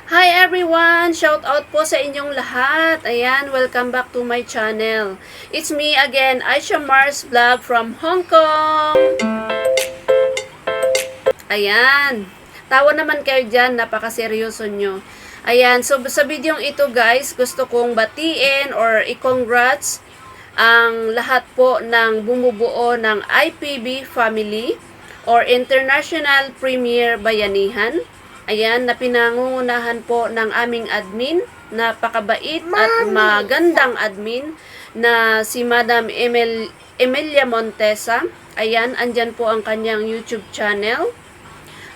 Hi everyone! Shout out po sa inyong lahat. Ayan, welcome back to my channel. It's me again, Aisha Mars Vlog from Hong Kong. Ayan, tawa naman kayo dyan, napakaseryoso nyo. Ayan, so sa videong ito guys, gusto kong batiin or i-congrats ang lahat po ng bumubuo ng IPB family or International Premier Bayanihan. Ayan, na pinangungunahan po ng aming admin, napakabait at magandang admin na si Madam Emilia Montesa. Ayan, andyan po ang kanyang YouTube channel.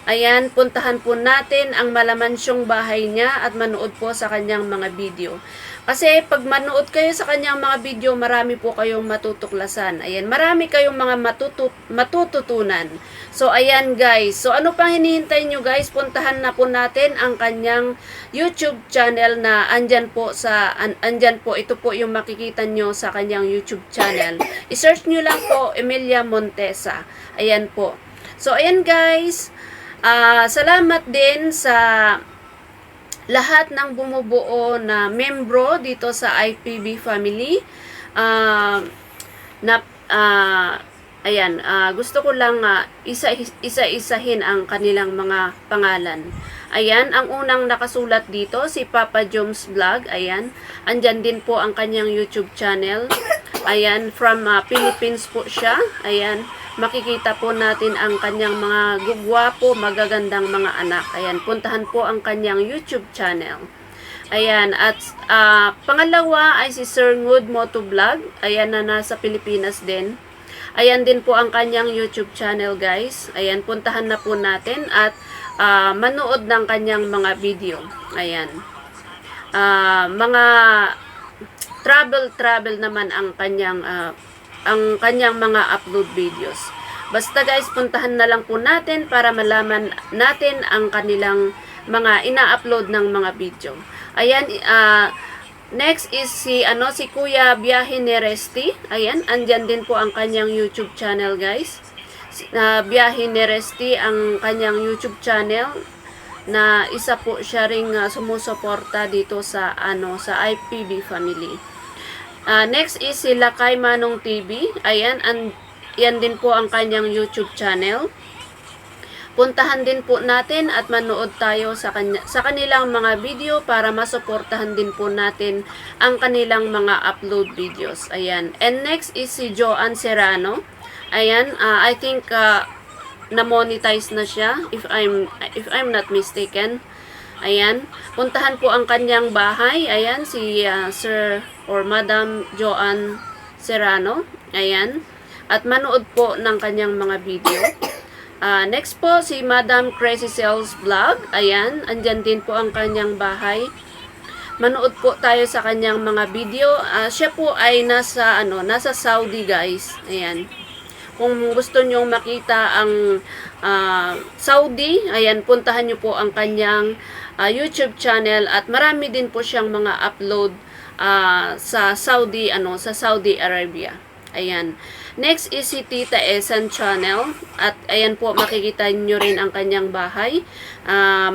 Ayan, puntahan po natin ang malamansyong bahay niya at manood po sa kanyang mga video. Kasi pag manood kayo sa kanyang mga video, marami po kayong matutuklasan. Ayan, marami kayong mga matututunan. So, ayan guys. So, ano pang hinihintay nyo guys? Puntahan na po natin ang kanyang YouTube channel na andyan po ito po yung makikita nyo sa kanyang YouTube channel. I-search nyo lang po, Emilia Montesa. Ayan po. So, ayan guys. Salamat din sa lahat ng bumubuo na membro dito sa IPB family. Gusto ko lang isa-isahin ang kanilang mga pangalan. Ayan, ang unang nakasulat dito, si Papa Joms Vlog. Ayan, andyan din po ang kanyang YouTube channel. Ayan, from Philippines po siya. Ayan, makikita po natin ang kanyang mga gugwapo, magagandang mga anak. Ayan, puntahan po ang kanyang YouTube channel. Ayan, at pangalawa ay si Sir Ngud Moto Vlog. Ayan, na nasa Pilipinas din. Ayan din po ang kanyang YouTube channel guys. Ayan, puntahan na po natin at manood ng kanyang mga video. Ayan. Mga travel naman ang kanyang mga upload videos. Basta guys, puntahan na lang po natin para malaman natin ang kanilang mga ina-upload ng mga video. Ayan, next is si Kuya Biyahe ni Resty. Ayan, andyan din po ang kanyang YouTube channel guys. Biyahe ni Resty ang kanyang YouTube channel na isa po siya ring sumusuporta dito sa IPB family. Next is si Lakay Manong TV. Ayan, yan din po ang kanyang YouTube channel. Puntahan din po natin at manood tayo sa kanilang mga video para masuportahan din po natin ang kanilang mga upload videos. Ayan. And next is si Joanne Serrano. Ayan, I think na-monetize na siya if I'm not mistaken. Ayan, puntahan po ang kanyang bahay. Ayan, si Sir or Madam Joanne Serrano. Ayan, at manood po ng kanyang mga video. Next po, si Madam Crazy Sales Vlog. Ayan, andyan din po ang kanyang bahay. Manood po tayo sa kanyang mga video. Siya po ay nasa Saudi guys. Ayan. Kung gusto nyong makita ang Saudi, ayan, puntahan nyo po ang kanyang YouTube channel at marami din po siyang mga upload sa Saudi Arabia. Ayan. Next is si Tita Esan channel at ayan po, makikita nyo rin ang kanyang bahay.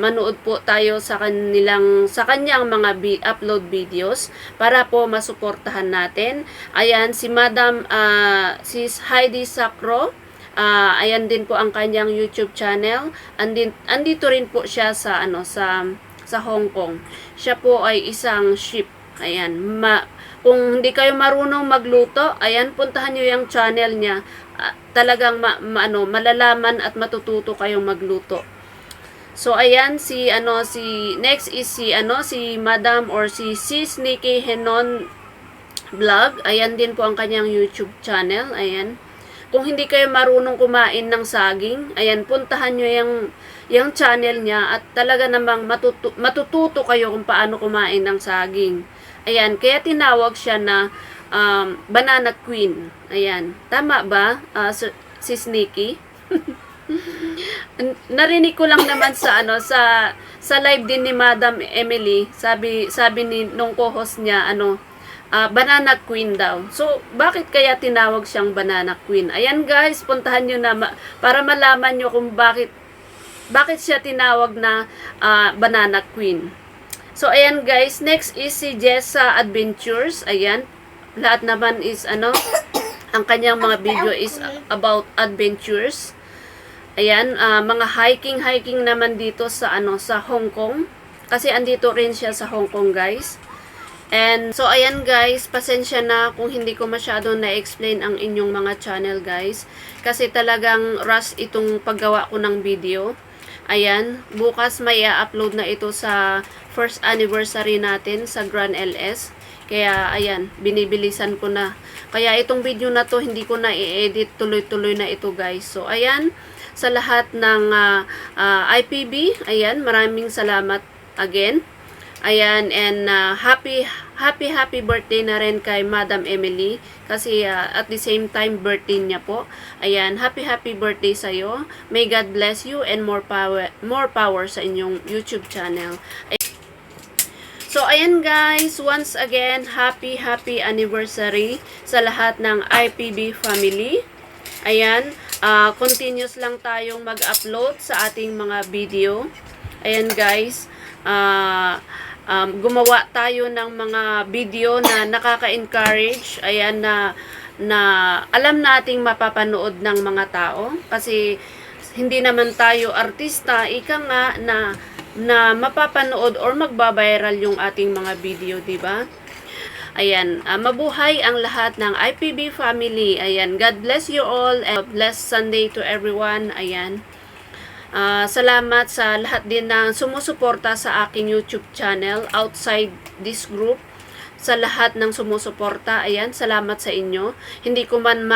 Manood po tayo sa kanyang mga upload videos para po masuportahan natin. Ayan, si Madam si Heidi Sacro. Ayan din po ang kanyang YouTube channel. Andito rin po siya sa Hong Kong. Siya po ay isang chef. Ayan, kung hindi kayo marunong magluto, ayan, puntahan niyo yung channel niya. Talagang malalaman at matututo kayong magluto. So ayan, next is si Madam or si Sis Nikki Henon Vlog. Ayan din po ang kanyang YouTube channel. Ayan. Kung hindi kayo marunong kumain ng saging, ayan, puntahan niyo yung channel niya at talaga namang matututo kayo kung paano kumain ng saging. Ayan, kaya tinawag siya na Banana Queen. Ayan, tama ba, Sis Nikki? Narinig ko lang naman sa live din ni Madam Emily, sabi nung co-host niya, Banana Queen daw. So, bakit kaya tinawag siyang Banana Queen? Ayan guys, puntahan nyo na para malaman nyo kung bakit siya tinawag na Banana Queen. So, ayan guys. Next is si Jessa Adventures. Ayan. Lahat naman is ang kanyang mga video is about adventures. Ayan, mga hiking naman dito sa sa Hong Kong. Kasi andito rin siya sa Hong Kong, guys. And so ayan guys, pasensya na kung hindi ko masyado na-explain ang inyong mga channel, guys. Kasi talagang rush itong paggawa ko ng video. Ayan, bukas may i-upload na ito sa first anniversary natin sa Grand LS. Kaya, ayan, binibilisan ko na. Kaya, itong video na to, hindi ko na i-edit. Tuloy-tuloy na ito, guys. So, ayan, sa lahat ng IPB, ayan, maraming salamat again. Ayan, and happy birthday na rin kay Madam Emily. Kasi, at the same time, birthday niya po. Ayan, happy birthday sa'yo. May God bless you and more power sa inyong YouTube channel. So, ayan guys, once again, happy anniversary sa lahat ng IPB family. Ayan, continuous lang tayong mag-upload sa ating mga video. Ayan guys, gumawa tayo ng mga video na nakaka-encourage. Ayan, na alam nating mapapanood ng mga tao. Kasi, hindi naman tayo artista, ika nga na mapapanood or magbabiral yung ating mga video, di ba? Ayan, mabuhay ang lahat ng IPB family. Ayan, God bless you all and blessed Sunday to everyone. Ayan. Salamat sa lahat din na sumusuporta sa aking YouTube channel outside this group. Sa lahat ng sumusuporta, ayan, salamat sa inyo. Hindi ko man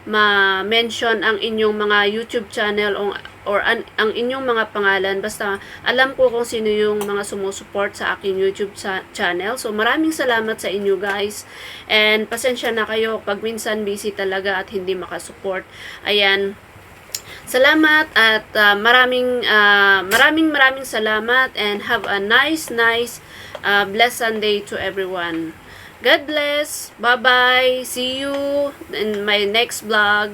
ma-mention ang inyong mga YouTube channel or ang inyong mga pangalan. Basta alam ko kung sino yung mga sumusuport sa aking YouTube channel. So maraming salamat sa inyo guys. And pasensya na kayo pag minsan busy talaga at hindi makasupport. Ayan. Salamat at maraming salamat and have a nice blessed Sunday to everyone. God bless. Bye-bye. See you in my next vlog.